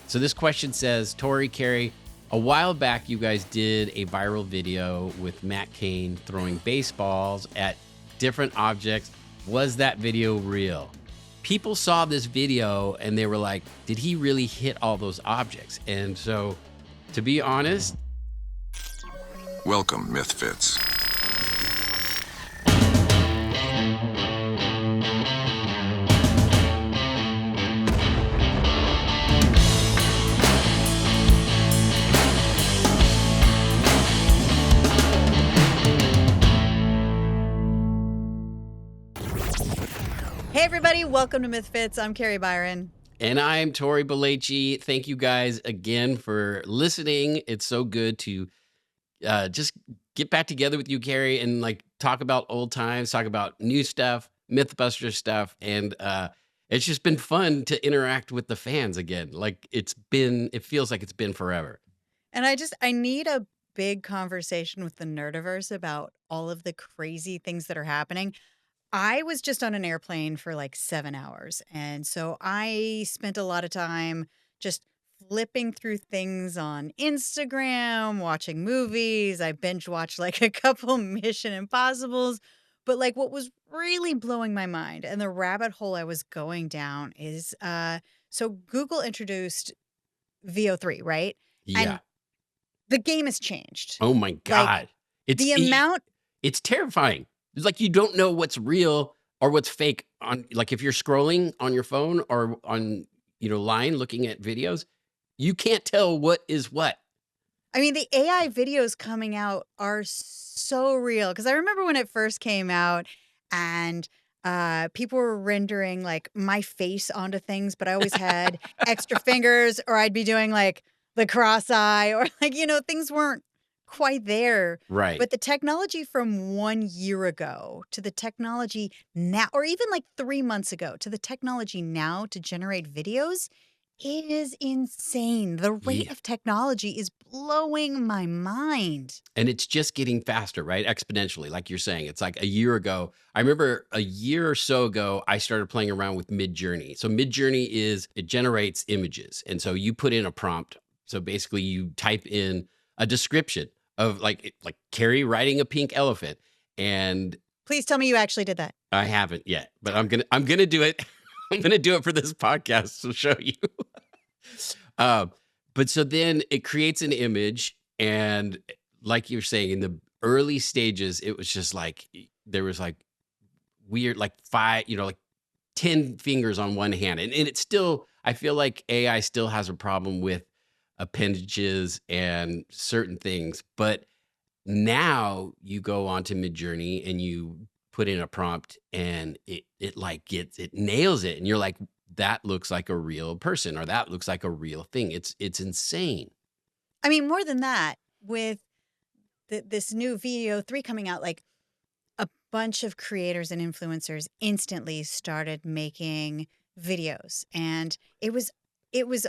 So this question says, Tory, Kari, a while back you guys did a viral video with Cain throwing baseballs at different objects. Was that video real? People saw this video and they were like, did he really hit all those objects? And so, to be honest... Welcome, Mythfits. Hey everybody, welcome to Mythfits. I'm Kari Byron. And I'm Tory Belleci. Thank you guys again for listening. It's so good to just get back together with you, Kari, and like talk about old times, talk about new stuff, MythBusters stuff. And it's just been fun to interact with the fans again. Like it feels like it's been forever. And I need a big conversation with the Nerdiverse about all of the crazy things that are happening. I was just on an airplane for like 7 hours. And so I spent a lot of time just flipping through things on Instagram, watching movies. I binge watched like a couple Mission Impossibles. But like what was really blowing my mind and the rabbit hole I was going down is so Google introduced Veo3, right? Yeah. And the game has changed. Oh my God. Like, it's terrifying. It's like you don't know what's real or what's fake on, like if you're scrolling on your phone or on, line looking at videos, you can't tell what is what. I mean, the AI videos coming out are so real. Because I remember when it first came out and people were rendering like my face onto things, but I always had extra fingers, or I'd be doing like the cross eye, or like, things weren't quite there. Right. But the technology from 1 year ago to the technology now, or even like 3 months ago to the technology now to generate videos is insane. The rate of technology is blowing my mind. And it's just getting faster, right? Exponentially, like you're saying. It's like a year ago. I remember a year or so ago, I started playing around with Midjourney. So Midjourney it generates images. And so you put in a prompt. So basically you type in a description of like Kari riding a pink elephant. And please tell me you actually did that. I haven't yet, but I'm gonna do it. I'm gonna do it for this podcast to show you. But so then it creates an image, and like you're saying, in the early stages, it was just like there was like weird, like 5, like 10 fingers on one hand, and it's still. I feel like AI still has a problem with appendages and certain things, but now you go onto Midjourney and you put in a prompt and it nails it, and you're like, that looks like a real person, or that looks like a real thing. It's insane. I mean, more than that, with this new Veo3 coming out, like a bunch of creators and influencers instantly started making videos, and it was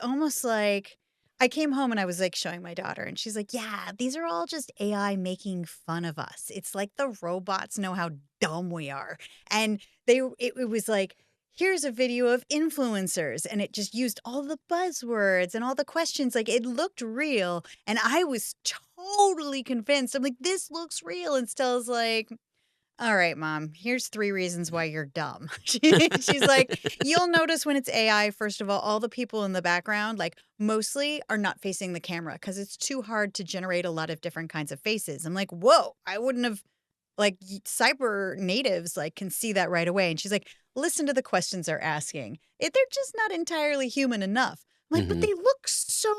almost like I came home and I was like showing my daughter, and she's like, yeah, these are all just AI making fun of us. It's like the robots know how dumb we are. And it was like, here's a video of influencers, and it just used all the buzzwords and all the questions. Like it looked real. And I was totally convinced. I'm like, this looks real. And Stella's like, all right, Mom, here's 3 reasons why you're dumb. She's like, you'll notice when it's AI, first of all the people in the background, like mostly are not facing the camera because it's too hard to generate a lot of different kinds of faces. I'm like, whoa, I wouldn't have, like cyber natives like can see that right away. And she's like, listen to the questions they're asking. They're just not entirely human enough. I'm like, but they look so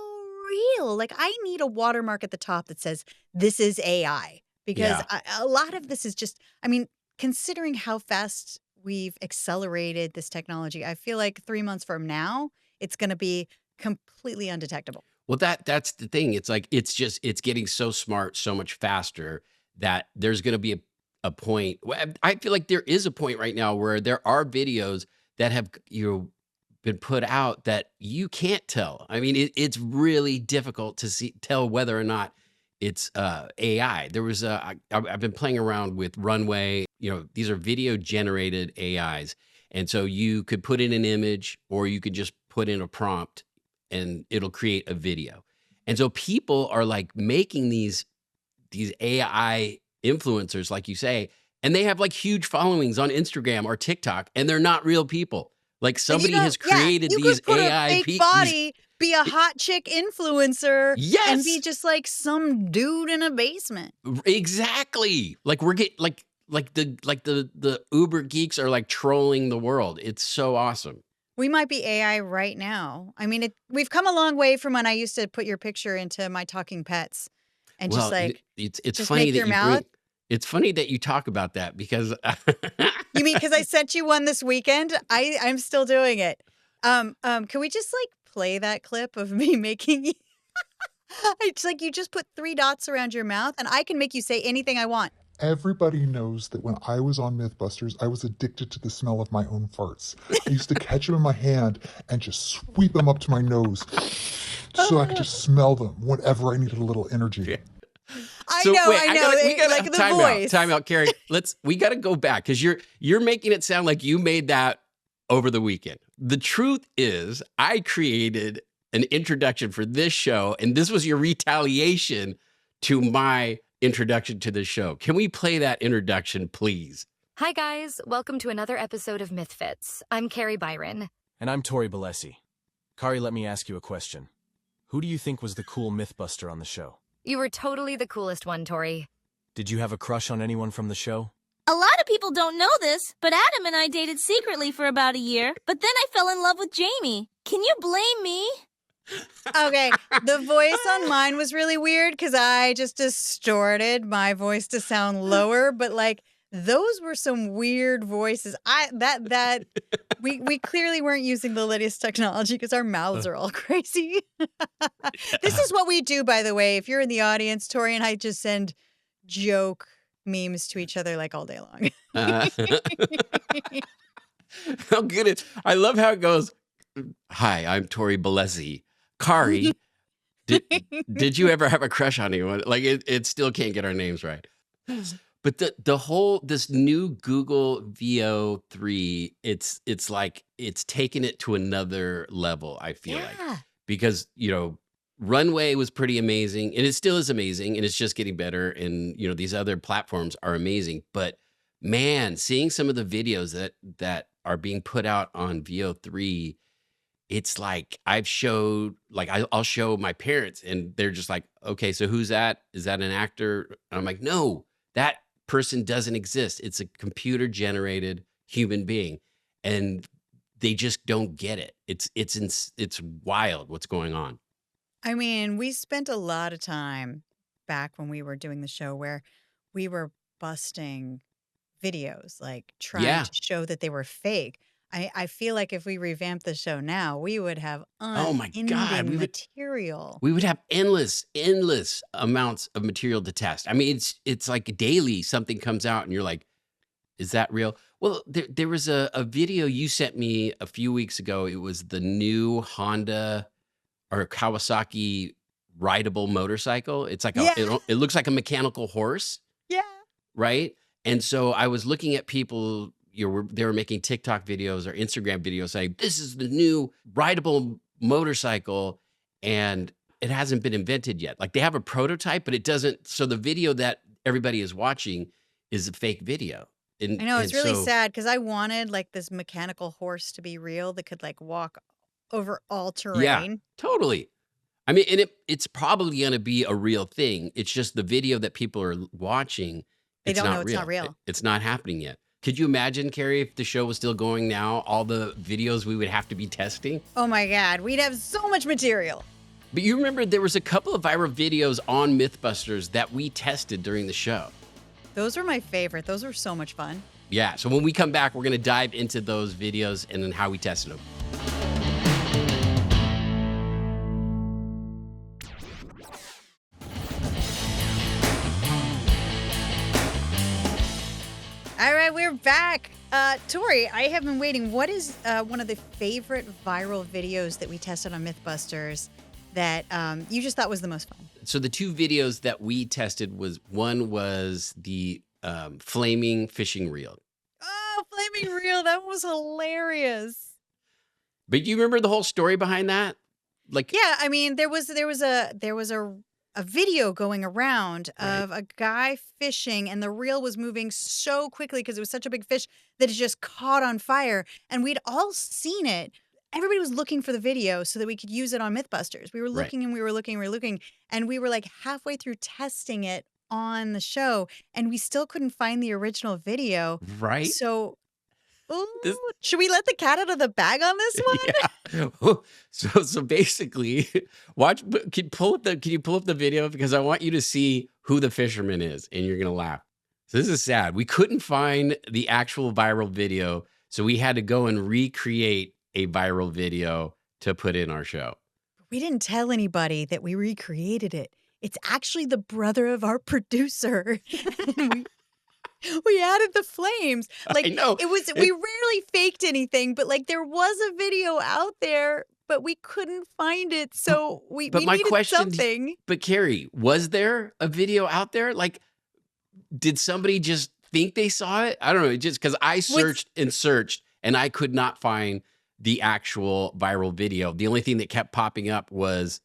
real. Like I need a watermark at the top that says, this is AI. Because a lot of this is just, I mean, considering how fast we've accelerated this technology, I feel like 3 months from now, it's going to be completely undetectable. Well, that's the thing. It's like, it's getting so smart, so much faster that there's going to be a point. I feel like there is a point right now where there are videos that have, been put out that you can't tell. I mean, it's really difficult to tell whether or not it's AI. There was I've been playing around with Runway. These are video generated AIs. And so you could put in an image or you could just put in a prompt and it'll create a video. And so people are like making these AI influencers, like you say, and they have like huge followings on Instagram or TikTok, and they're not real people. Like And you somebody don't, has yeah, created you these could put a AI fake these body, be a hot chick influencer, and yes, be just like some dude in a basement. exactly. Like we're getting like the Uber geeks are like trolling the world. It's so awesome. We might be AI right now. I mean, we've come a long way from when I used to put your picture into my talking pets and just Well, like, it's just funny make that your you mouth. it's funny that you talk about that because You mean because I sent you one this weekend? I'm still doing it. Can we just like play that clip of me making you? It's like you just put 3 dots around your mouth and I can make you say anything I want. Everybody knows that when I was on Mythbusters, I was addicted to the smell of my own farts. I used to catch them in my hand and just sweep them up to my nose so I could just smell them whenever I needed a little energy. I So know, wait, I know. we gotta like the time voice. out, Kari. We gotta go back because you're making it sound like you made that over the weekend. The truth is, I created an introduction for this show, and this was your retaliation to my introduction to the show. Can we play that introduction, please? Hi, guys. Welcome to another episode of Mythfits. I'm Kari Byron. And I'm Tori Balesi. Kari, let me ask you a question. Who do you think was the cool Mythbuster on the show? You were totally the coolest one, Tori. Did you have a crush on anyone from the show? A lot of people don't know this, but Adam and I dated secretly for about a year, but then I fell in love with Jamie. Can you blame me? Okay, the voice on mine was really weird because I just distorted my voice to sound lower, but like those were some weird voices. We clearly weren't using the latest technology because our mouths are all crazy. This is what we do, by the way. If you're in the audience, Tori and I just send joke memes to each other like all day long. How good I love how it goes. Hi, I'm Tori Balesi. Kari, did you ever have a crush on anyone? Like it still can't get our names right. But this new Google Veo3, it's like it's taken it to another level, I feel like. Because, Runway was pretty amazing, and it still is amazing, and it's just getting better, and these other platforms are amazing. But man, seeing some of the videos that are being put out on Veo3, it's like I'll show my parents and they're just like, okay, so who's that? Is that an actor? And I'm like, no, that person doesn't exist. It's a computer generated human being. And they just don't get it. It's wild what's going on. I mean, we spent a lot of time back when we were doing the show where we were busting videos, like trying to show that they were fake. I feel like if we revamped the show now, we would have Oh my God, unending material. We would have endless amounts of material to test. I mean, it's like daily something comes out and you're like, is that real? Well, there was a video you sent me a few weeks ago. It was the new Honda or Kawasaki rideable motorcycle. It's like it looks like a mechanical horse. Yeah. Right? And so I was looking at people, they were making TikTok videos or Instagram videos saying, this is the new rideable motorcycle, and it hasn't been invented yet. Like they have a prototype, but it doesn't. So the video that everybody is watching is a fake video. I know, it's really sad because I wanted like this mechanical horse to be real that could like walk over all terrain. Yeah, totally. I mean, and it's probably going to be a real thing. It's just the video that people are watching. They don't know it's not real. It's not happening yet. Could you imagine, Kari, if the show was still going now, all the videos we would have to be testing? Oh my God, we'd have so much material. But you remember there was a couple of viral videos on MythBusters that we tested during the show. Those were my favorite. Those were so much fun. Yeah, so when we come back, we're going to dive into those videos and then how we tested them. All right, we're back. Tori, I have been waiting. What is one of the favorite viral videos that we tested on MythBusters that you just thought was the most fun? So the two videos that we tested one was the flaming fishing reel. Oh, flaming reel. That was hilarious. But you remember the whole story behind that? Like, Yeah, I mean, there was a video going around Right. of a guy fishing, and the reel was moving so quickly because it was such a big fish that it just caught on fire, and we'd all seen it. Everybody was looking for the video so that we could use it on MythBusters. We were right, looking and we were looking and we were looking, and we were like halfway through testing it on the show, and we still couldn't find the original video. right. So, This, ooh, should we let the cat out of the bag on this one? yeah. So basically, watch. Can you pull up the video, because I want you to see who the fisherman is, and you're gonna laugh. So this is sad. We couldn't find the actual viral video, so we had to go and recreate a viral video to put in our show. We didn't tell anybody that we recreated it. It's actually the brother of our producer. And we added the flames. I know. We rarely faked anything, but like there was a video out there, but we couldn't find it. So we my needed question, something. but Kari, was there a video out there? Like, did somebody just think they saw it? I don't know. Just because I searched and searched and I could not find the actual viral video. The only thing that kept popping up was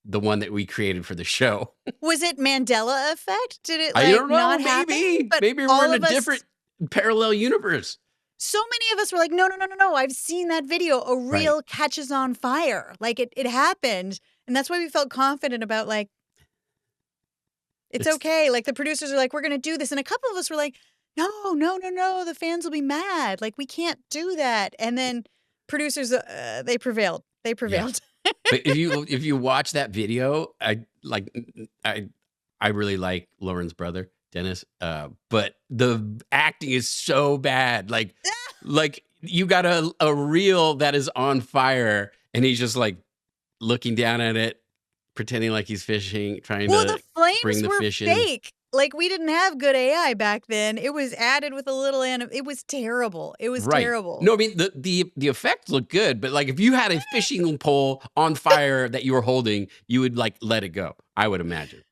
the one that we created for the show. Was it Mandela effect? Did it like I don't know. not Maybe. happen? But Maybe all we're in of a us- different parallel universe. So many of us were like, no. I've seen that video. A reel catches on fire. Like it happened. And that's why we felt confident about like, it's okay. Like the producers are like, we're going to do this. And a couple of us were like, no. The fans will be mad. Like we can't do that. And then producers, they prevailed. They prevailed. But if you watch that video, I really like Lauren's brother, Dennis. But the acting is so bad. Like you got a reel that is on fire, and he's just like looking down at it, pretending like he's fishing, trying Well, to the flames bring the were fish in. fake. Like we didn't have good AI back then. It was added with a little it was terrible. It was terrible. No, I mean the effects look good, but like if you had a fishing pole on fire that you were holding, you would like let it go, I would imagine.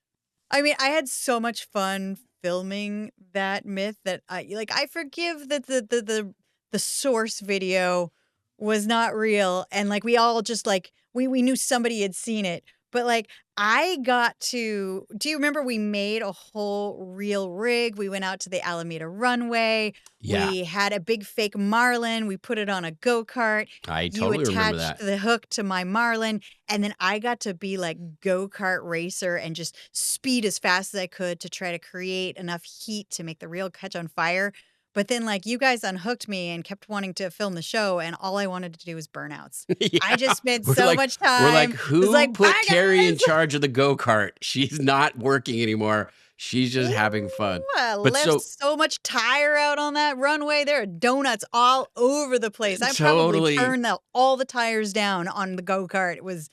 I mean, I had so much fun filming that myth that I forgive that the source video was not real, and like we all just like we knew somebody had seen it. But like I got to, do you remember we made a whole reel rig? We went out to the Alameda runway. Yeah. We had a big fake marlin. We put it on a go-kart. I totally You remember attached that. the hook to my marlin. And then I got to be like go-kart racer and just speed as fast as I could to try to create enough heat to make the reel catch on fire. But then, like, you guys unhooked me and kept wanting to film the show, and all I wanted to do was burnouts. Yeah. I just spent We're so like- much time. We're like, It was who like, put "Bye, Kari in guys." charge of the go-kart? She's not working anymore. She's just having fun. Ooh, I But left so much tire out on that runway. There are donuts all over the place. I Totally. probably burned all the tires down on the go-kart. It was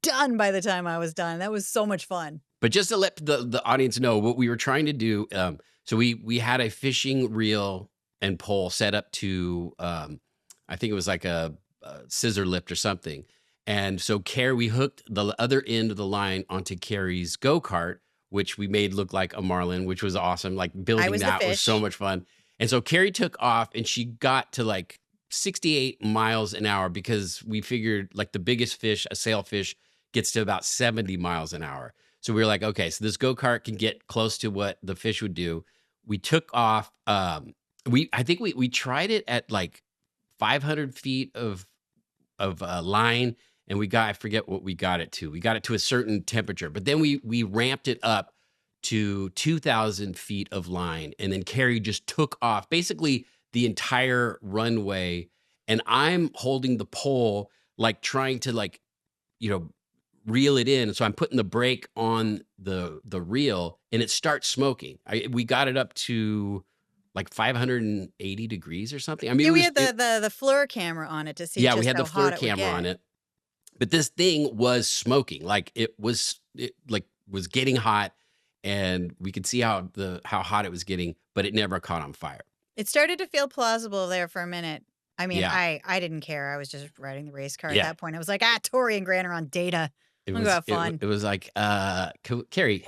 done by the time I was done. That was so much fun. But just to let the audience know what we were trying to do, so we had a fishing reel and pole set up to, I think it was like a scissor lift or something. And so we hooked the other end of the line onto Kari's go-kart, which we made look like a marlin, which was awesome. Like building was the that was so fish. much fun. And so Kari took off, and she got to like 68 miles an hour, because we figured like the biggest fish, a sailfish, gets to about 70 miles an hour. So we were like, okay, so this go-kart can get close to what the fish would do. We took off. I think we tried it at like 500 feet of line, and I forget what we got it to. We got it to a certain temperature, but then we ramped it up to 2,000 feet of line, and then Kari just took off basically the entire runway, and I'm holding the pole, like trying to like, reel it in. So I'm putting the brake on the reel, and it starts smoking. We got it up to like 580 degrees or something. I mean, Yeah, it we was, had the FLIR camera on it to see. yeah, just we had how the hot FLIR it would camera get. on it, but this thing was smoking. Like it was getting hot, and we could see how hot it was getting, but it never caught on fire. It started to feel plausible there for a minute. I mean, Yeah. I didn't care. I was just riding the race car Yeah. at that point. I was like, Tory and Grant are on data. It I'm was gonna have fun. It was like, Kari,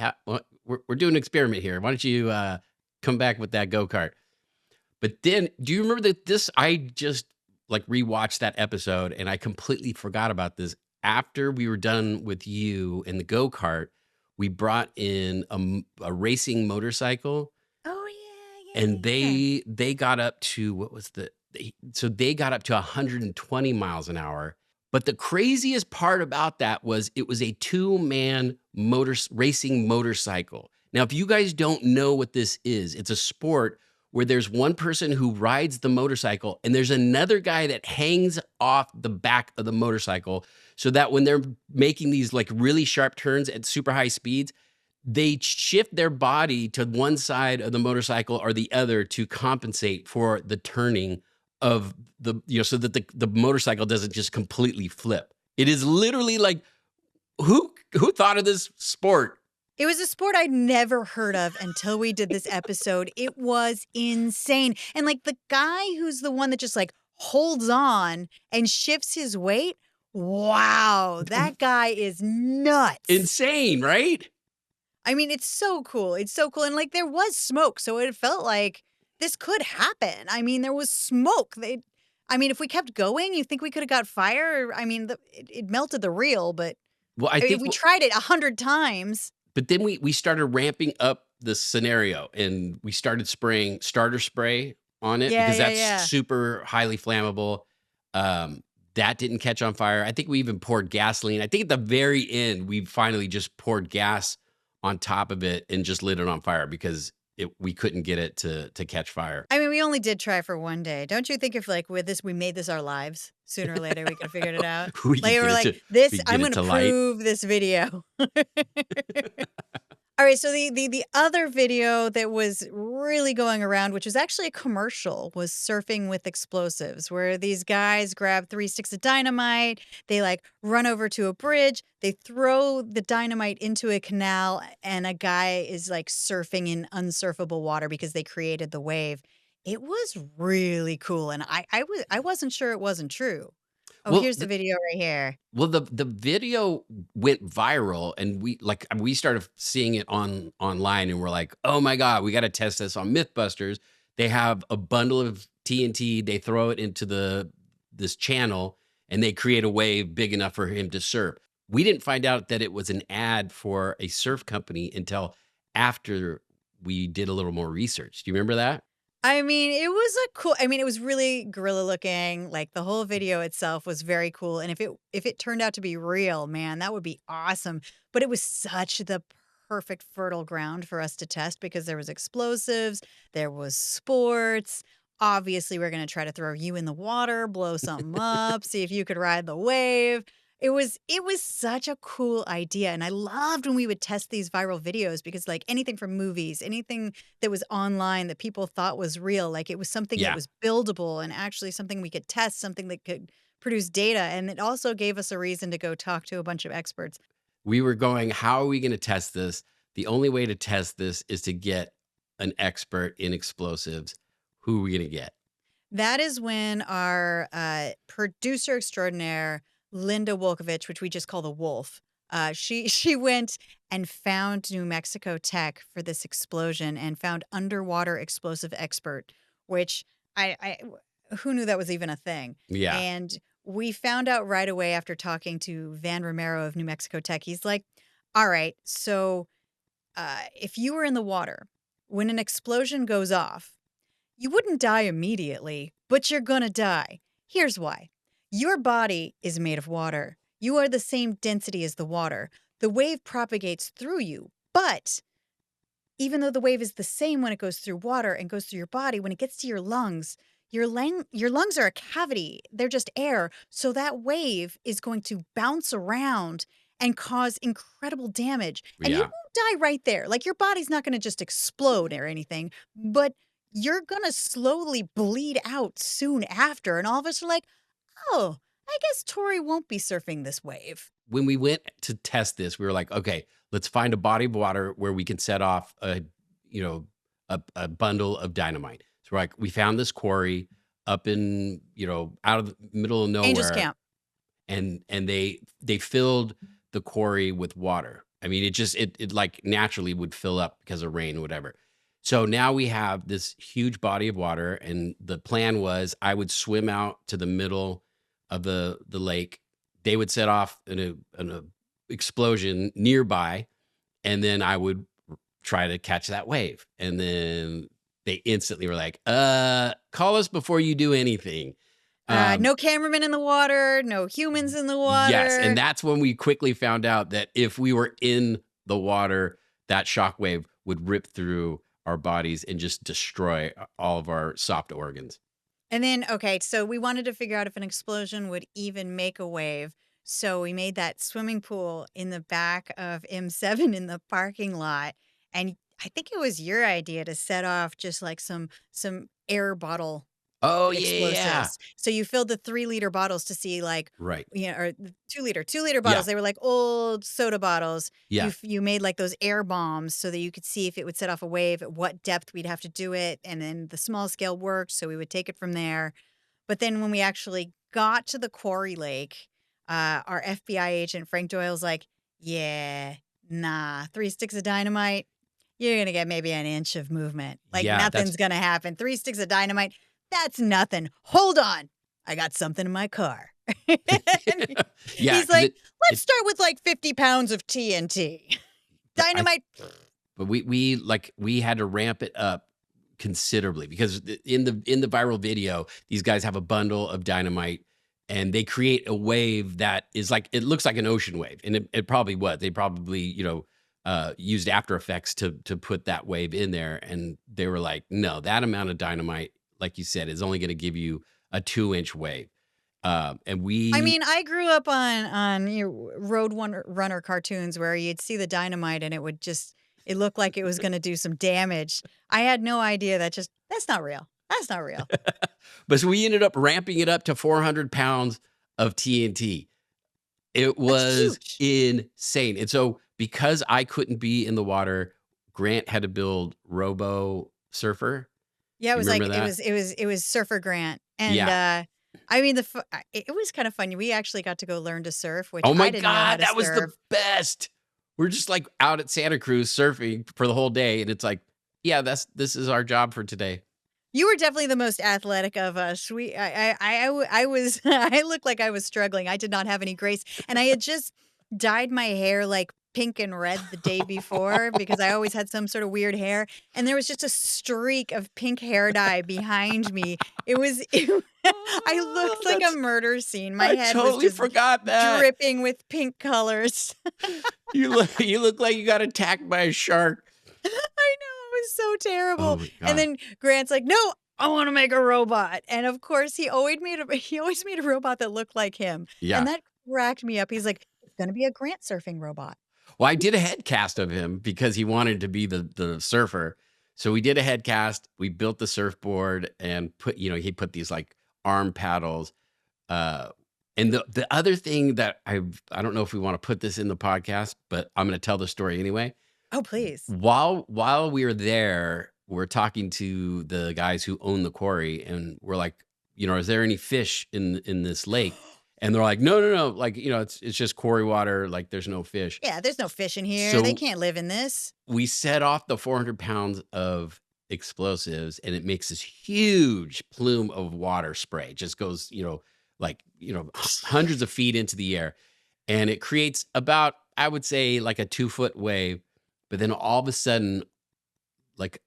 we're doing an experiment here. Why don't you come back with that go-kart? But then, do you remember that I just like rewatched that episode, and I completely forgot about this. after we were done with you in the go-kart, we brought in a racing motorcycle, Oh yeah, and yeah, yeah. they got up to so they got up to 120 miles an hour. But the craziest part about that was it was a two-man racing motorcycle. Now, if you guys don't know what this is, it's a sport where there's one person who rides the motorcycle and there's another guy that hangs off the back of the motorcycle so that when they're making these like really sharp turns at super high speeds, they shift their body to one side of the motorcycle or the other to compensate for the turning of so that the motorcycle doesn't just completely flip. It is literally like, who thought of this sport? It was a sport I'd never heard of until we did this episode. It was insane. And like the guy who's the one that just like holds on and shifts his weight. Wow, that guy is nuts. Insane, right? I mean, it's so cool. It's so cool. And like there was smoke, so it felt like this could happen. I mean, there was smoke. If we kept going, you think we could have got fire? I mean, it melted the reel, but Well, I think we tried it 100 times. But then we started ramping up the scenario and we started spraying starter spray on it because that's super highly flammable. That didn't catch on fire. I think we even poured gasoline. I think at the very end, we finally just poured gas on top of it and just lit it on fire because we couldn't get it to catch fire. I mean, we only did try for one day. Don't you think if like with this, we made this our lives, sooner or later we could have figured it out? I'm going to prove this video. All right, so the other video that was really going around, which was actually a commercial, was surfing with explosives, where these guys grab 3 sticks of dynamite, they like run over to a bridge, they throw the dynamite into a canal, and a guy is like surfing in unsurfable water because they created the wave. It was really cool, and I wasn't sure it wasn't true. Oh, well, here's the video right here. Well, the video went viral, and we started seeing it online, and we're like, oh my God, we got to test this on MythBusters. They have a bundle of TNT, they throw it into this channel, and they create a wave big enough for him to surf. We didn't find out that it was an ad for a surf company until after we did a little more research. Do you remember that? I mean, it was really guerrilla looking. Like the whole video itself was very cool. And if it turned out to be real, man, that would be awesome. But it was such the perfect fertile ground for us to test because there was explosives, there was sports. Obviously, we're going to try to throw you in the water, blow something up, see if you could ride the wave. It was such a cool idea. And I loved when we would test these viral videos because like anything from movies, anything that was online that people thought was real, like it was something that was buildable and actually something we could test, something that could produce data. And it also gave us a reason to go talk to a bunch of experts. We were going, how are we going to test this? The only way to test this is to get an expert in explosives. Who are we going to get? That is when our producer extraordinaire, Linda Wolkovich, which we just call the Wolf, she went and found New Mexico Tech for this explosion and found underwater explosive expert, which I who knew that was even a thing? Yeah. And we found out right away after talking to Van Romero of New Mexico Tech. He's like, all right, so if you were in the water, when an explosion goes off, you wouldn't die immediately, but you're going to die. Here's why. Your body is made of water. You are the same density as the water. The wave propagates through you, but even though the wave is the same when it goes through water and goes through your body, when it gets to your lungs are a cavity. They're just air. So that wave is going to bounce around and cause incredible damage. And you won't die right there. Like your body's not going to just explode or anything, but you're going to slowly bleed out soon after. And all of us are like, oh, I guess Tory won't be surfing this wave. When we went to test this, we were like, okay, let's find a body of water where we can set off a bundle of dynamite. So we're like, we found this quarry up in, out of the middle of nowhere. Angels Camp. And they filled the quarry with water. I mean, it like naturally would fill up because of rain or whatever. So now we have this huge body of water, and the plan was I would swim out to the middle of the lake, they would set off an explosion nearby, and then I would try to catch that wave. And then they instantly were like, call us before you do anything. No cameramen in the water, no humans in the water. Yes, and that's when we quickly found out that if we were in the water, that shockwave would rip through our bodies and just destroy all of our soft organs. And then, okay, so we wanted to figure out if an explosion would even make a wave. So we made that swimming pool in the back of M7 in the parking lot. And I think it was your idea to set off just like some air bottle Oh, explosives. yeah. So you filled the 3-liter bottles to see like, Right. or 2-liter bottles. They were like old soda bottles. Yeah. You made like those air bombs so that you could see if it would set off a wave, at what depth we'd have to do it. And then the small scale worked. So we would take it from there. But then when we actually got to the quarry lake, our FBI agent, Frank Doyle's like, yeah, nah, 3 sticks of dynamite. You're going to get maybe an inch of movement. Like nothing's going to happen. 3 sticks of dynamite. That's nothing. Hold on. I got something in my car. He's like, let's start with like 50 pounds of TNT. Dynamite. But we had to ramp it up considerably because in the viral video, these guys have a bundle of dynamite and they create a wave that is like, it looks like an ocean wave. And it probably was. They probably, used After Effects to put that wave in there. And they were like, no, that amount of dynamite, like you said, is only going to give you a 2-inch wave. I mean, I grew up on Road Runner cartoons where you'd see the dynamite and it looked like it was going to do some damage. I had no idea that's not real. That's not real. But so we ended up ramping it up to 400 pounds of TNT. It was insane. And so because I couldn't be in the water, Grant had to build Robo Surfer. Yeah, it was Surfer Grant. And I mean, it was kind of fun. We actually got to go learn to surf, which oh my I didn't know how God, to that was surf. the best. We're just like out at Santa Cruz surfing for the whole day. And it's like, yeah, this is our job for today. You were definitely the most athletic of us. I was, I looked like I was struggling. I did not have any grace. And I had just dyed my hair like pink and red the day before because I always had some sort of weird hair. And there was just a streak of pink hair dye behind me. I looked like a murder scene. My head totally was just forgot that. dripping with pink colors. You look like you got attacked by a shark. I know, it was so terrible. Oh my God. And then Grant's like, no, I want to make a robot. And of course, he always made a robot that looked like him. Yeah. And that cracked me up. He's like, it's going to be a Grant surfing robot. Well, I did a head cast of him because he wanted to be the surfer. So we did a head cast. We built the surfboard and he put these like arm paddles. And the other thing that I don't know if we want to put this in the podcast, but I'm going to tell the story anyway. Oh, please. While we were there, we're talking to the guys who own the quarry, and we're like, is there any fish in this lake? And they're like, no. Like, it's just quarry water. Like, there's no fish. Yeah, there's no fish in here. So they can't live in this. We set off the 400 pounds of explosives, and it makes this huge plume of water spray. It just goes, hundreds of feet into the air. And it creates about, I would say, like a 2-foot wave. But then all of a sudden, like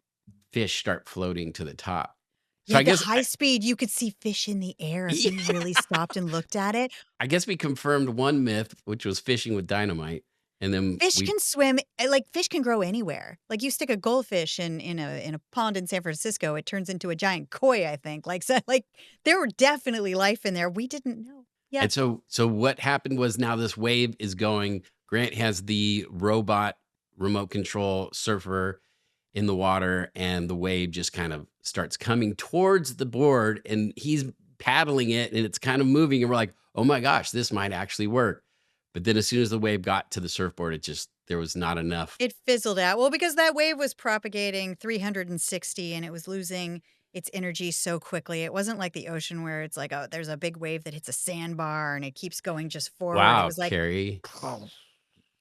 fish start floating to the top. So Yeah, I guess high speed, you could see fish in the air if you really stopped and looked at it. I guess we confirmed one myth, which was fishing with dynamite. And then Fish can swim, like fish can grow anywhere. Like you stick a goldfish in a pond in San Francisco, it turns into a giant koi, I think. Like there were definitely life in there. We didn't know. Yeah. And so what happened was now this wave is going. Grant has the robot remote control surfer in the water, and the wave just kind of starts coming towards the board, and he's paddling it, and it's kind of moving, and we're like, oh my gosh, this might actually work. But then as soon as the wave got to the surfboard, there was not enough. It fizzled out. Well, because that wave was propagating 360 and it was losing its energy so quickly. It wasn't like the ocean where it's like, oh, there's a big wave that hits a sandbar and it keeps going just forward. Wow, it was like, Kari.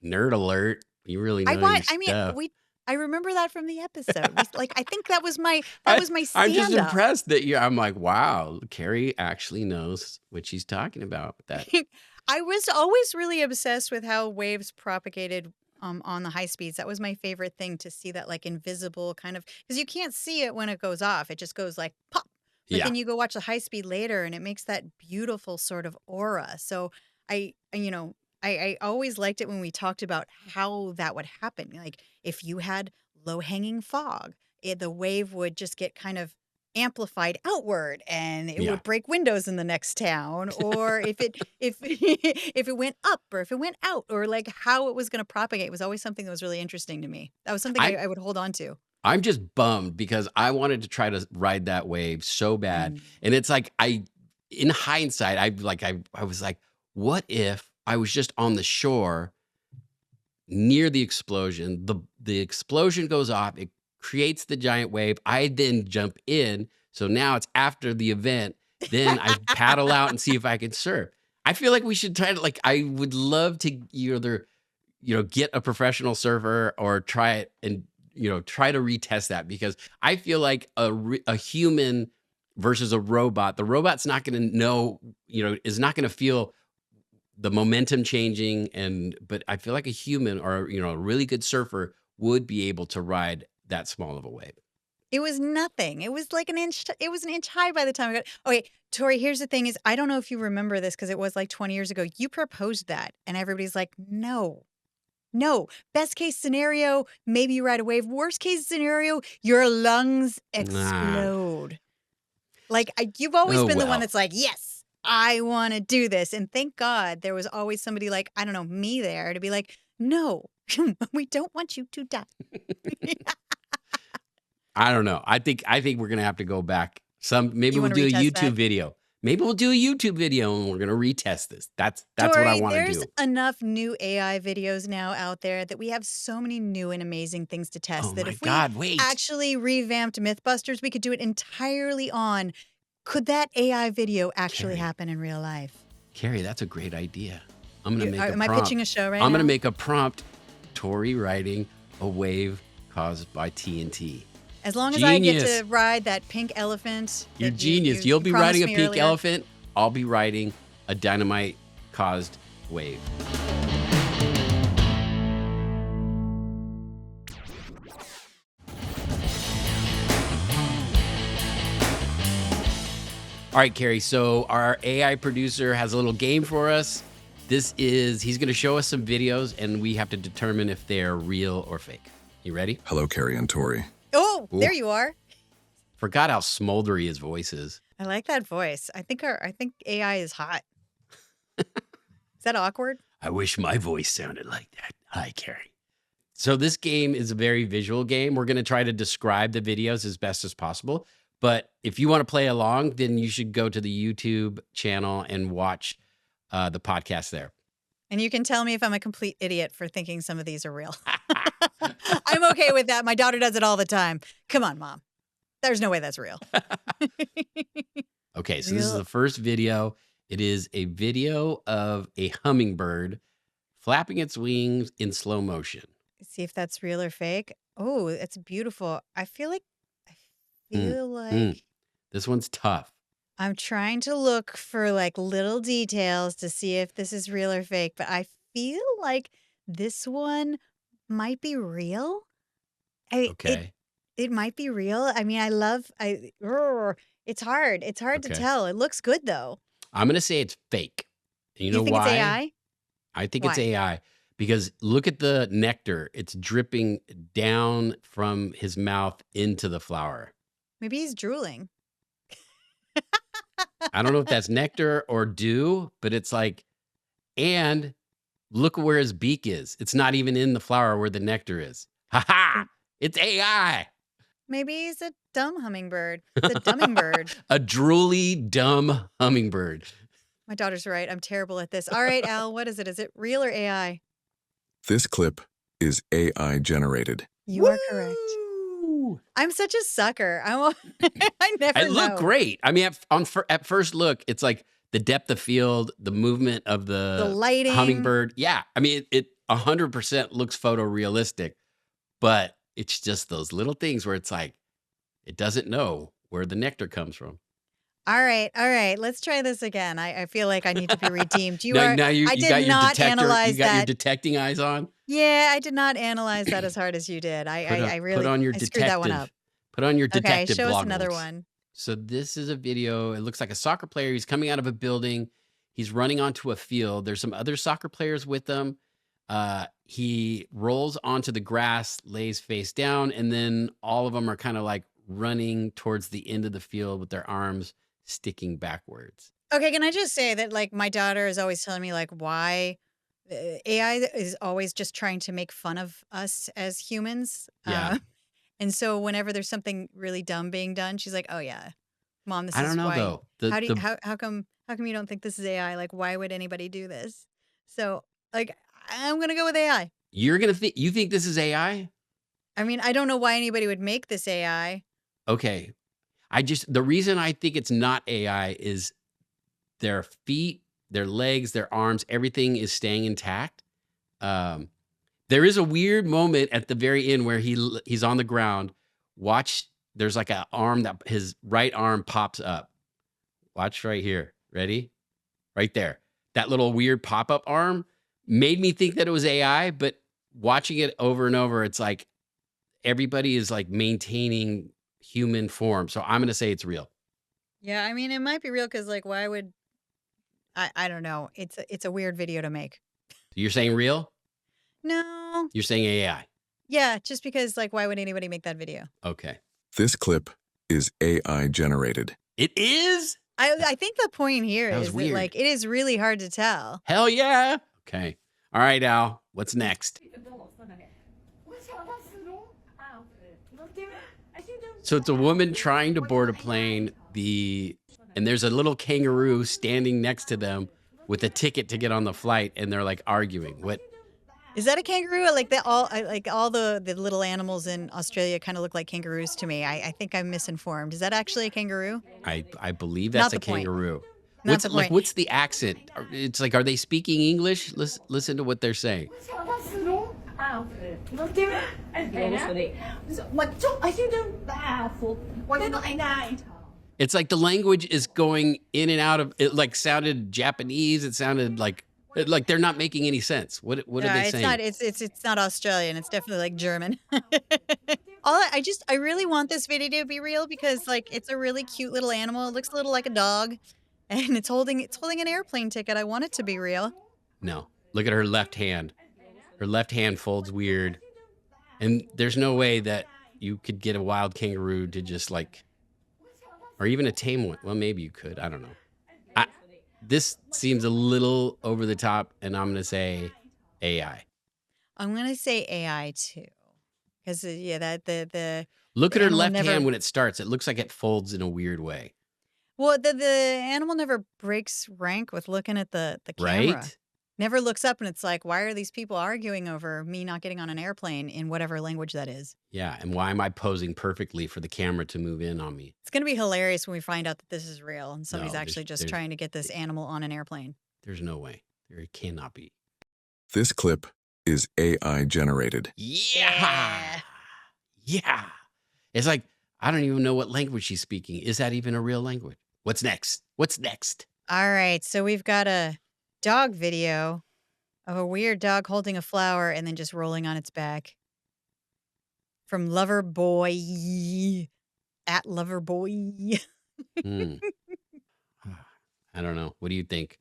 Nerd alert. You really know your stuff. I remember that from the episode. I think that was my stand-up. I'm just impressed that I'm like, wow, Kari actually knows what she's talking about. That I was always really obsessed with how waves propagated on the high speeds. That was my favorite thing, to see that like invisible kind of, because you can't see it when it goes off. It just goes like pop. But Yeah. then you go watch the high speed later and it makes that beautiful sort of aura. So I always liked it when we talked about how that would happen. Like if you had low hanging fog, the wave would just get kind of amplified outward and it Yeah. would break windows in the next town. Or if it if it went up or if it went out, or like how it was going to propagate was always something that was really interesting to me. That was something I I would hold on to. I'm just bummed because I wanted to try to ride that wave so bad. Mm. And it's like in hindsight, I was like, what if I was just on the shore near the explosion? The explosion goes off, it creates the giant wave. I then jump in. So now it's after the event. Then I paddle out and see if I can surf. I feel like we should try to, like, I would love to either, get a professional surfer or try it and, try to retest that, because I feel like a human versus a robot, the robot's not going to know, is not going to feel the momentum changing. But I feel like a human or, a really good surfer would be able to ride that small of a wave. It was nothing. It was like an inch. It was an inch high by the time I got. Okay, Tori. Here's the thing: is I don't know if you remember this because it was like 20 years ago. You proposed that, and everybody's like, "No, no." Best case scenario, maybe you ride a wave. Worst case scenario, your lungs explode. You've always Oh, been the one well. that's like, "Yes, I want to do this," and thank God there was always somebody like, I don't know, me there to be like, "No, we don't want you to die." I don't know. I think we're gonna have to go back. Maybe You we'll wanna do a retest YouTube that? video. Maybe we'll do a YouTube video and we're gonna retest this. That's what I Tori, want to there's do. enough new AI videos now out there that we have so many new and amazing things to test Oh that my if we God! Wait, actually revamped Mythbusters, we could do it entirely on, could that AI video actually Kari. happen in real life? Kari, that's a great idea. I'm gonna make a Am I prompt. pitching a show right I'm now? gonna make a prompt. Tory riding a wave caused by TNT. As long as I get Genius. to ride that pink elephant. You're that genius. you You'll be promised riding a me pink earlier. elephant. I'll be riding a dynamite caused wave. All right, Kari. So our AI producer has a little game for us. He's going to show us some videos and we have to determine if they're real or fake. You ready? Hello, Kari and Tory. Oh, Ooh. there you are. Forgot how smoldery his voice is. I like that voice. I think AI is hot. Is that awkward? I wish my voice sounded like that. Hi, Kari. So this game is a very visual game. We're going to try to describe the videos as best as possible. But if you want to play along, then you should go to the YouTube channel and watch the podcast there. And you can tell me if I'm a complete idiot for thinking some of these are real. I'm okay with that. My daughter does it all the time. Come on, Mom. There's no way that's real. Okay, so this is Real- the first video. It is a video of a hummingbird flapping its wings in slow motion. See if that's real or fake. Oh, it's beautiful. I feel Mm, like This one's tough. I'm trying to look for like little details to see if this is real or fake, but I feel like this one might be real. Okay. It might be real. I mean, it's hard. It's hard to Okay. tell. It looks good though. I'm going to say it's fake. And you know think why? it's AI? I think it's Why? AI because look at the nectar. It's dripping down from his mouth into the flower. Maybe he's drooling. I don't know if that's nectar or dew, but it's like, and look where his beak is. It's not even in the flower where the nectar is. Ha ha! It's AI. Maybe he's a dumb hummingbird. It's a dummingbird. A drooly, dumb hummingbird. My daughter's right. I'm terrible at this. All right, Al, what is it? Is it real or AI? This clip is AI generated. You are correct. Woo! I'm such a sucker. I never It looked know. great. I mean, at first look, it's like the depth of field, the movement of The the lighting. hummingbird. Yeah. I mean, it 100% looks photorealistic, but it's just those little things where it's like, it doesn't know where the nectar comes from. All right. Let's try this again. I feel like I need to be redeemed. Now I you did got your not detector. analyze You got your that. detecting eyes on. Yeah, I did not analyze that as hard as you did. I Put on your I screwed that one up. detective. Put on your Okay, detective show us another goggles. one. So this is a video. It looks like a soccer player. He's coming out of a building. He's running onto a field. There's some other soccer players with him. He rolls onto the grass, lays face down, and then all of them are kind of like running towards the end of the field with their arms sticking backwards. Okay, can I just say that like my daughter is always telling me like why AI is always just trying to make fun of us as humans. Yeah. And so whenever there's something really dumb being done, she's like, "Oh yeah, Mom, this I is don't know why." though. How come you don't think this is AI? Like, why would anybody do this? So like, I'm gonna go with AI. You think this is AI? I mean, I don't know why anybody would make this AI. Okay. The reason I think it's not AI is their feet, their legs, their arms, everything is staying intact. There is a weird moment at the very end where he's on the ground. Watch, there's like an arm that his right arm pops up. Watch right here. Ready? Right there. That little weird pop-up arm made me think that it was AI, but watching it over and over, it's like everybody is like maintaining human form. So I'm going to say it's real. Yeah, I mean, it might be real because like, why would I don't know. It's a weird video to make. You're saying real? No. You're saying AI? Yeah, just because like, why would anybody make that video? Okay. This clip is AI generated. It is? I think the point here That was is that weird. like it is really hard to tell. Hell yeah. Okay. All right, Al. What's next? So it's a woman trying to board a plane. And there's a little kangaroo standing next to them with a ticket to get on the flight, and they're like arguing. What? Is that a kangaroo? Like all the little animals in Australia kind of look like kangaroos to me. I think I'm misinformed. Is that actually a kangaroo? I believe that's Not a the point. kangaroo. Not the point. What's the accent? It's like, are they speaking English? Listen to what they're saying. It's like the language is going in and out of it. Like sounded Japanese. It sounded like they're not making any sense. What are they saying? It's not Australian. It's definitely like German. I really want this video to be real because like it's a really cute little animal. It looks a little like a dog, and it's holding an airplane ticket. I want it to be real. No, look at her left hand. Her left hand folds weird, and there's no way that you could get a wild kangaroo to just like, or even a tame one. Well, maybe you could. I don't know. This seems a little over the top, and I'm going to say AI. I'm going to say AI too. Because, yeah, the Look at her left never- hand when it starts. It looks like it folds in a weird way. Well, the animal never breaks rank with looking at the camera. Right? Never looks up and it's like, why are these people arguing over me not getting on an airplane in whatever language that is? Yeah, and why am I posing perfectly for the camera to move in on me? It's going to be hilarious when we find out that this is real and somebody's No, actually just there's- trying to get this animal on an airplane. There's no way. There cannot be. This clip is AI generated. Yeah. Yeah. It's like, I don't even know what language she's speaking. Is that even a real language? What's next? What's next? All right, so we've got a dog video of a weird dog holding a flower and then just rolling on its back. From Loverboy at Loverboy. Hmm. I don't know. What do you think?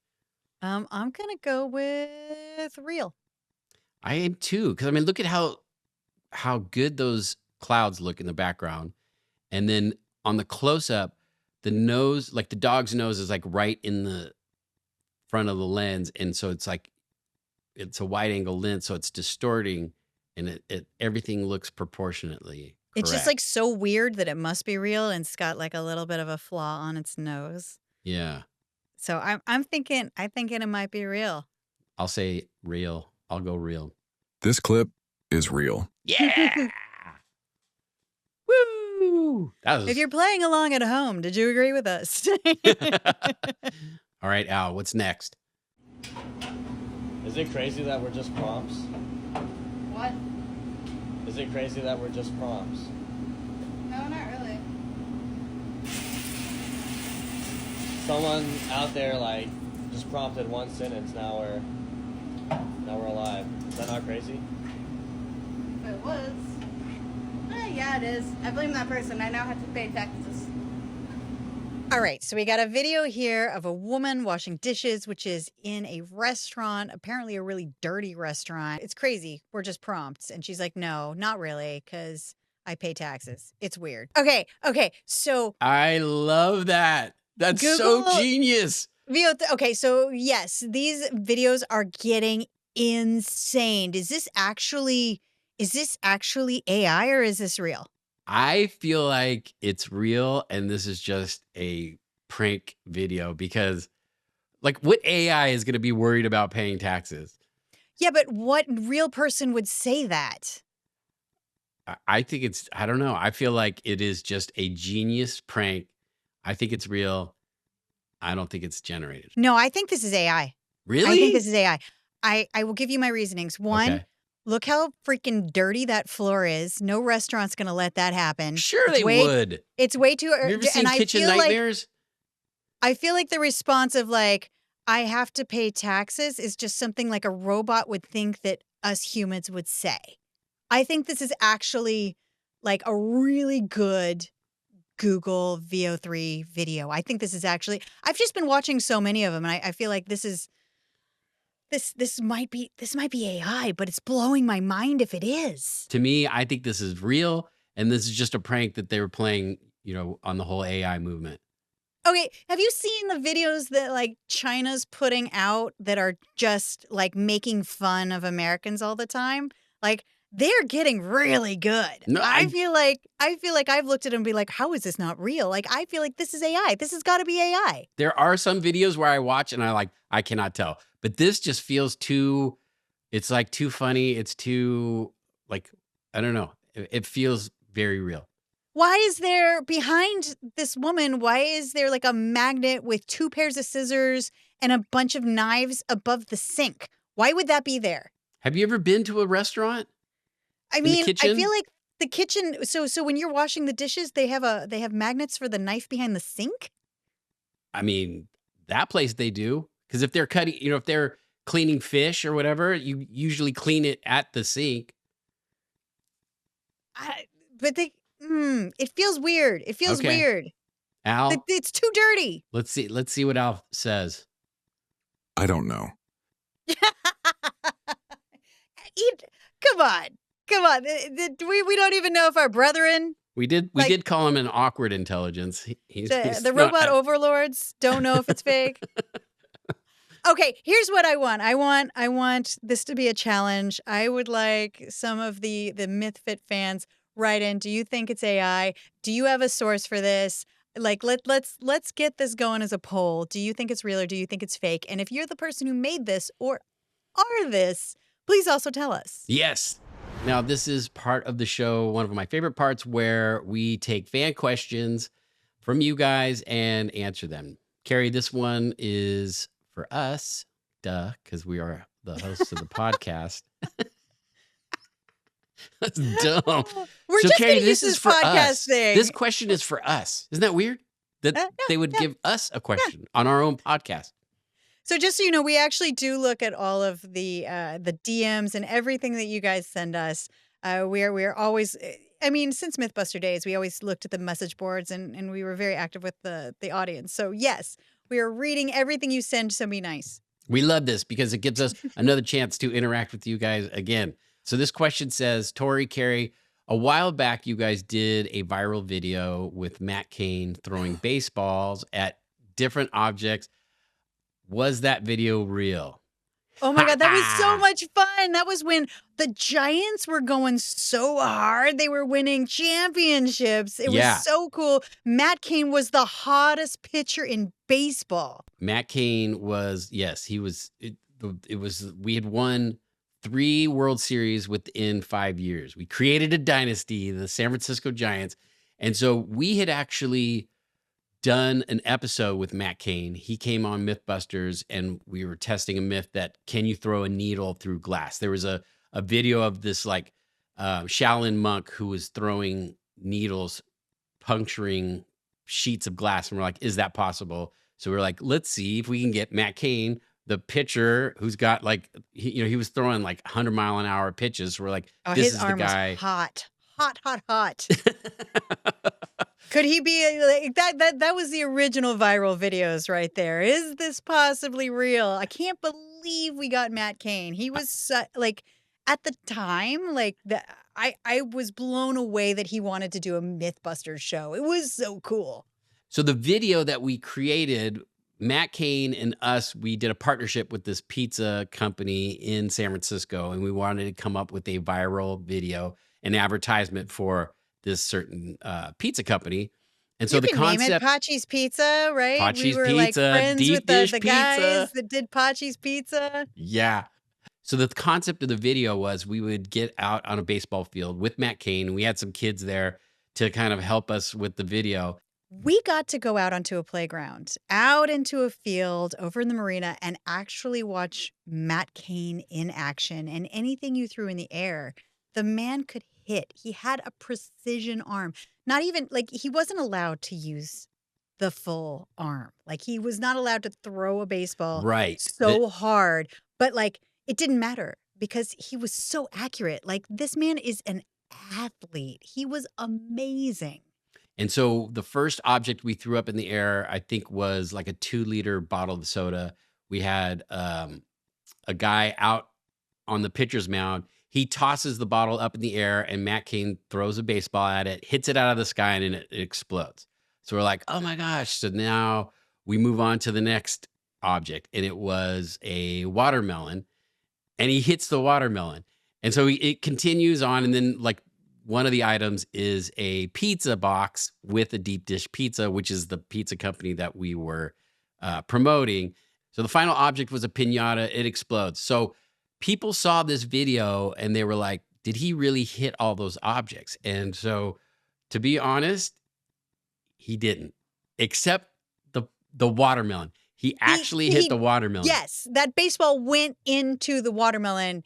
I'm gonna go with real. I am too, because I mean, look at how good those clouds look in the background, and then on the close up, the nose, like the dog's nose, is like right in the front of the lens, and so it's like it's a wide angle lens, so it's distorting, and it everything looks proportionately. It's just correct. like so weird that it must be real, and it's got like a little bit of a flaw on its nose. Yeah, So I'm thinking it might be real. I'll say real. I'll go real. This clip is real. Yeah. Woo! That was If you're playing along at home, did you agree with us? all right, Al. What's next? Is it crazy that we're just prompts? What? Is it crazy that we're just prompts? No, not really. someone out there like just prompted one sentence. Now we're alive. Is that not crazy? It was. Yeah, it is. I blame that person. I now have to pay taxes. All right, so we got a video here of a woman washing dishes, which is in a restaurant, apparently a really dirty restaurant. It's crazy. We're just prompts. And she's like, no, not really, because I pay taxes. It's weird. Okay, so I love that. That's Google so genius. Okay, so yes, these videos are getting insane. Is this actually AI or is this real? I feel like it's real and this is just a prank video because like what AI is going to be worried about paying taxes? Yeah, but what real person would say that? I think I don't know. I feel like it is just a genius prank. I think it's real. I don't think it's generated. No, I think this is AI. Really? I think this is AI. I will give you my reasonings. One, Okay. look how freaking dirty that floor is. No restaurant's going to let that happen. Sure It's they way, would. It's way too... You ever seen and Kitchen I feel Nightmares? I feel like the response of like, I have to pay taxes is just something like a robot would think that us humans would say. I think this is actually like a really good Google Veo3 video. I think this is actually, I've just been watching so many of them and I feel like this might be AI, but it's blowing my mind if it is. To me, I think this is real and this is just a prank that they were playing, on the whole AI movement. Okay, have you seen the videos that like China's putting out that are just like making fun of Americans all the time? Like they're getting really good. No, I feel like I've looked at them and be like, how is this not real? Like I feel like this is AI. This has got to be AI. There are some videos where I watch and I cannot tell. But this just feels it's like too funny. It's too like, I don't know. It feels very real. Why is there behind this woman? Why is there like a magnet with 2 pairs of scissors and a bunch of knives above the sink? Why would that be there? Have you ever been to a restaurant? I the mean, I kitchen? feel like the kitchen. So when you're washing the dishes, they have magnets for the knife behind the sink. I mean, that place they do. Because if they're cutting, if they're cleaning fish or whatever, you usually clean it at the sink. It feels weird. It feels Okay. weird. Al, It's too dirty. let's see what Al says. I don't know. Come on. We don't even know if our brethren, We did call him an awkward intelligence. He's the not- robot overlords, don't know if it's fake. Okay, here's what I want. I want this to be a challenge. I would like some of the MythFit fans write in. Do you think it's AI? Do you have a source for this? Like let's get this going as a poll. Do you think it's real or do you think it's fake? And if you're the person who made this or are this, please also tell us. Yes. Now, this is part of the show, one of my favorite parts, where we take fan questions from you guys and answer them. Kari, this one is for us, because we are the hosts of the podcast. That's dumb. We're So, just Kari, gonna use this for podcast us. thing. This question is for us. Isn't that weird? That they would give us a question on our own podcast. So just so you know, we actually do look at all of the DMs and everything that you guys send us. We're always, I mean, since MythBuster days, we always looked at the message boards and we were very active with the audience. So yes, we are reading everything you send. So be nice. We love this because it gives us another chance to interact with you guys again. So this question says, Tory, Kari, a while back, you guys did a viral video with Matt Cain throwing baseballs at different objects. Was that video real? Oh my God, that was so much fun. That was when the Giants were going so hard. They were winning championships. It was so cool. Matt Cain was the hottest pitcher in baseball. Matt Cain was, yes, he was, it was, we had won 3 World Series within 5 years. We created a dynasty, the San Francisco Giants. And so we had actually done an episode with Matt Cain. He came on MythBusters and we were testing a myth that can you throw a needle through glass? There was a video of this like Shaolin monk who was throwing needles, puncturing sheets of glass. And we're like, is that possible? So we're like, let's see if we can get Matt Cain, the pitcher who's got like, he was throwing like 100-mile-an-hour pitches. So we're like, Oh, this his is the arm was guy. hot. Could he be like that? That was the original viral videos right there. Is this possibly real? I can't believe we got Matt Cain. He was like at the time, like I was blown away that he wanted to do a MythBusters show. It was so cool. So the video that we created, Matt Cain and us, we did a partnership with this pizza company in San Francisco, and we wanted to come up with a viral video, an advertisement for this certain pizza company. And so you the can concept, name it Pachi's Pizza, right? Pachi's we were like Pizza, friends deep with dish the pizza. guys that did Pachi's Pizza. Yeah. So the concept of the video was we would get out on a baseball field with Matt Cain, and we had some kids there to kind of help us with the video. We got to go out onto a playground, out into a field over in the marina, and actually watch Matt Cain in action. And anything you threw in the air, the man could hit. He had a precision arm. Not even like he wasn't allowed to use the full arm. Like he was not allowed to throw a baseball so hard. But like it didn't matter because he was so accurate. Like this man is an athlete. He was amazing. And so the first object we threw up in the air, I think, was like a 2-liter bottle of soda. We had a guy out on the pitcher's mound. He tosses the bottle up in the air, and Matt Cain throws a baseball at it, hits it out of the sky, and it explodes. So we're like, oh my gosh. So now we move on to the next object, and it was a watermelon, and he hits the watermelon. And so it continues on, and then like one of the items is a pizza box with a deep dish pizza, which is the pizza company that we were promoting. So the final object was a piñata. It explodes. So people saw this video and they were like, did he really hit all those objects? And so to be honest, he didn't, except the watermelon. He actually hit the watermelon. Yes, that baseball went into the watermelon.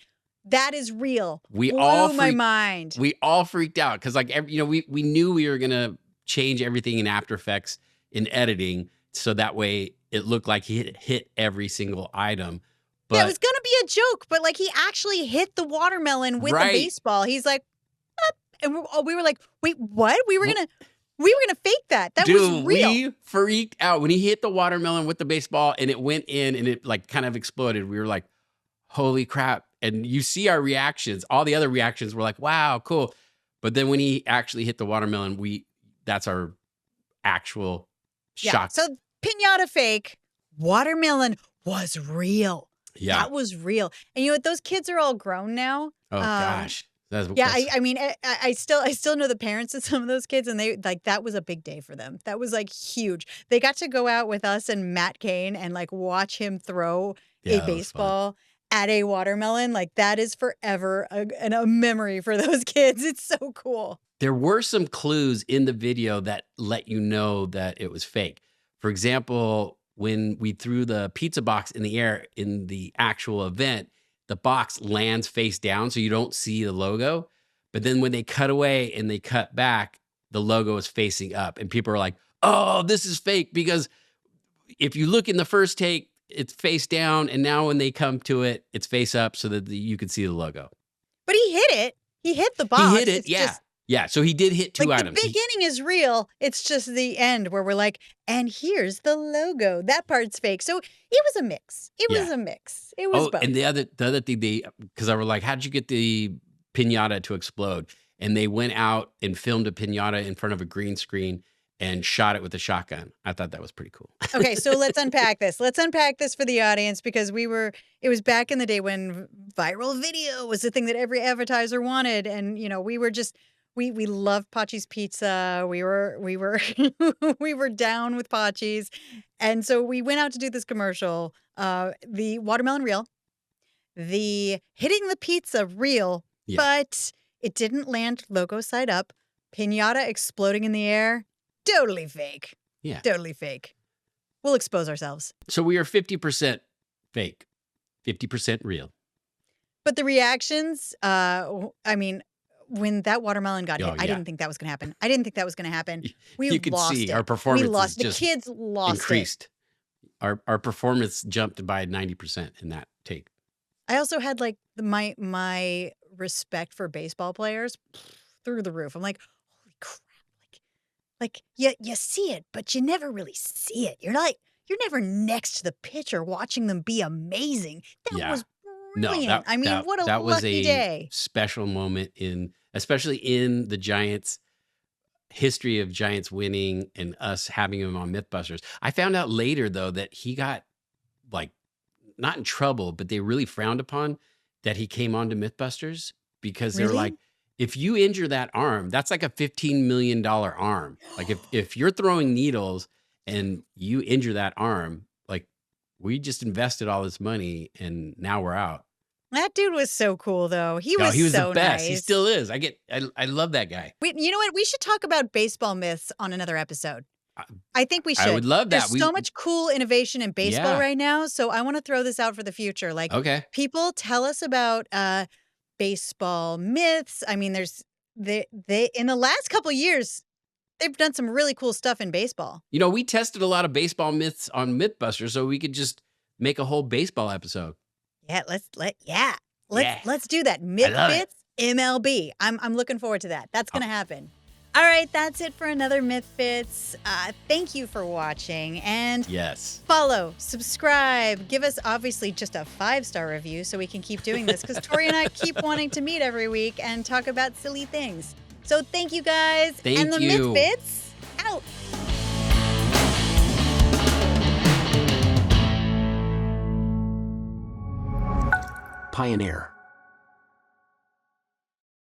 That is real. We blew all my mind. We all freaked out because, like, we knew we were gonna change everything in After Effects in editing, so that way it looked like he hit every single item. But yeah, it was gonna be a joke, but like he actually hit the watermelon with the baseball. He's like, "Up," and we were like, wait, what? We were gonna fake that. That was real. We freaked out when he hit the watermelon with the baseball and it went in and it like kind of exploded. We were like, holy crap. And you see our reactions. All the other reactions were like, wow, cool. But then when he actually hit the watermelon, that's our actual shock. So piñata fake, watermelon was real. Yeah. That was real. And you know what? Those kids are all grown now. Oh gosh. I mean, I still know the parents of some of those kids, and they like that was a big day for them. That was like huge. They got to go out with us and Matt Cain and like watch him throw a baseball at a watermelon. Like that is forever a memory for those kids. It's so cool. There were some clues in the video that let you know that it was fake. For example, when we threw the pizza box in the air in the actual event, the box lands face down, so you don't see the logo. But then when they cut away and they cut back, the logo is facing up. And people are like, oh, this is fake. Because if you look in the first take, it's face down. And now when they come to it, it's face up so that you can see the logo. But he hit it. He hit the box. He hit it, yeah. So he did hit two items. The beginning is real. It's just the end where we're like, and here's the logo. That part's fake. So it was a mix. It was both. And the other thing, because I were like, how'd you get the piñata to explode? And they went out and filmed a piñata in front of a green screen and shot it with a shotgun. I thought that was pretty cool. Okay, so let's unpack this. Let's unpack this for the audience because it was back in the day when viral video was the thing that every advertiser wanted. And, you know, we were just... We loved Pachi's Pizza. We were we were down with Pachi's, and so we went out to do this commercial. The watermelon reel, the hitting the pizza reel, but it didn't land logo side up. Piñata exploding in the air, totally fake. Yeah, totally fake. We'll expose ourselves. So we are 50% fake, 50% real. But the reactions, I mean. When that watermelon got hit, I didn't think that was going to happen. I didn't think that was going to happen. You could see our performance. We lost. The kids lost increased. our performance jumped by 90% in that take. I also had like my respect for baseball players through the roof. I'm like, holy crap! Like you see it, but you never really see it. You're never next to the pitcher watching them be amazing. That was brilliant. I mean, what a that was lucky a day. special moment especially in the Giants history of Giants winning and us having him on MythBusters. I found out later though that he got like not in trouble, but they really frowned upon that he came on to MythBusters because they were Really? like, if you injure that arm, that's like a $15 million arm. Like if you're throwing needles and you injure that arm, like we just invested all this money and now we're out. That dude was so cool, though. He No, was he was so the best. He nice. still is. I love that guy. You know what? We should talk about baseball myths on another episode. I think we should. I would love that. There's so much cool innovation in baseball Yeah. right now, so I want to throw this out for the future. Like, Okay. people tell us about baseball myths. I mean, they in the last couple of years, they've done some really cool stuff in baseball. You know, we tested a lot of baseball myths on MythBusters, so we could just make a whole baseball episode. Yeah, let's do that. love Mythfits it. MLB. I'm looking forward to that. That's gonna happen. All right, that's it for another Mythfits. Thank you for watching, and Yes. follow, subscribe, give us obviously just a 5-star review so we can keep doing this, because Tori and I keep wanting to meet every week and talk about silly things. So thank you guys. Thank and the you. Mythfits out. Pioneer.